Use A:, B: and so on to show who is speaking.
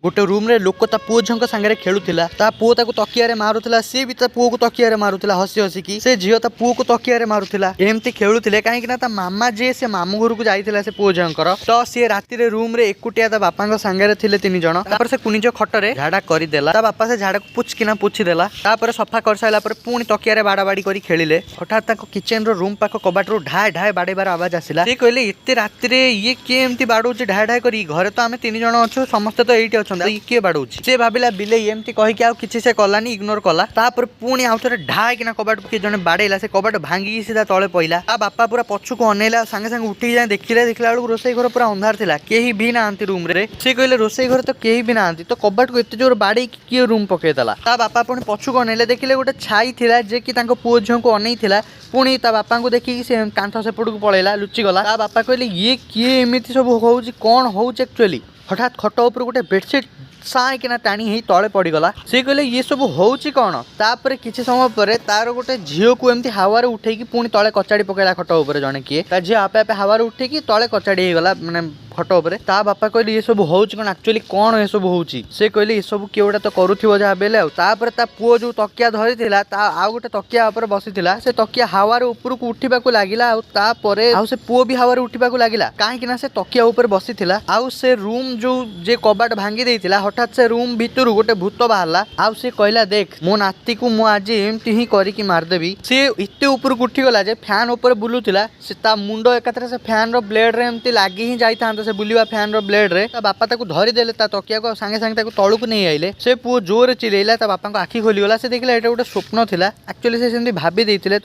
A: गोटे रूम रे लोक ता पुओ झंक सांगे खेलुला ता पुओ ताको तकिया मारुला सी भी ता पुओ को तकिया मारुला हसी हसी की से झील ता पुओ को तकिया मारुला एमती खेलुले कहीं ता मामा जी से मामू घर को जाइए से पुओ झंकर तो सी राति रूम रे एकुटिया ता बापा सांगे थे 3 जन से कुनिज खटरे झाड़ा करदेला ता बापा से झाड़ा को पुचकिना पुछीदेला सफा कर सारा पुणी तकिया बाड़ा बाड़ी कर खेलिले हठात किचेन रो रूम पाख कबाट रू ढाए ढाए बाड़ेबार आवाज आसला सी कहले एत राति ये किए एमती बाड़ौचे ढाए ढाए कर घरे तो आम 3 जन अच्छु समस्ते तो ये किए बाड़ौची से भाविला बिले एमती कहीकि आउ किसी से कलानी इग्नोर कला तापर पुणी आउ थे ढाए किना कबाट किए जने बाड़ेला से कबाट भांगी सीधा तले पइला आ बापा पूरा पछुक अनेला सांगे सांगे उठी जाए देखिला देखला बेलू रोसई घर पूरा अंधार थिला केही भी नांती रूम रे से कहले रोसई घर तो केही भी नांती तो कबाट को एते जोर बाड़े किए रूम पकेदेला ता बापा पुणी पछुक अनेले देखिले गोटे छाई थिला जे कि तांको पुओ झियो को अनै थिला पुणी ता बापा को देखिकी से कांथ सेपट को पळेला लुचि गला ता बापा कहले ये किए एमिति सब होउची कोन होउची एक्चुअली हठात खट ऊपर गोटे बेडसीट साई किना टाणी ही तले पड़गला से कहले ये सब होउची कौन तापर किछि समय पर तार गोटे झील को एमती हावार उठेकी पुणी तले कचाड़ी पकेला खट ऊपर जने किए ता झील आपे आपे हावार उठेकी तले कचाड़ी हे गला माने खट ऊपर ता बापा कहले ये सब होउची कौन एक्चुअली कौन ये सब होउची से कहले ये सब किए गोटा तो करूथिबो जा बेले तापर ता पुओ जो तकिया धरिथिला ता आ गोटे तकिया ऊपर बसिथिला से तकिया हावार ऊपर को उठिबा को लागिला आ तापरे आ से पुओ भी हावार उठिबा को लागिला काहे किना से तकिया ऊपर बसिथिला आ से रूम जो जे कबाट भांगी देइथिला हठात से रूम भीतर गोटे भूत बाहरला आ से कहला देख मो नाती को मु आज एमती ही करिकी मारदेबी से इते ऊपर को उठिगला जे फैन ऊपर बुलुथिला से ता मुंडो एकत्र से फैन रो ब्लेड रे एमती लागी ही जाइथांत से बुलिवा फैन रो ब्लेड रे ता बापा ताको धरि देले ता तकिया को संगे संगे ताको तळु को नहीं आइले से पुओ जोर चिलेला ता बापा को आखि खोली गला से देखला एटा गोटे स्वप्न थिला एक्चुअली से सेमती भाबी देइथिले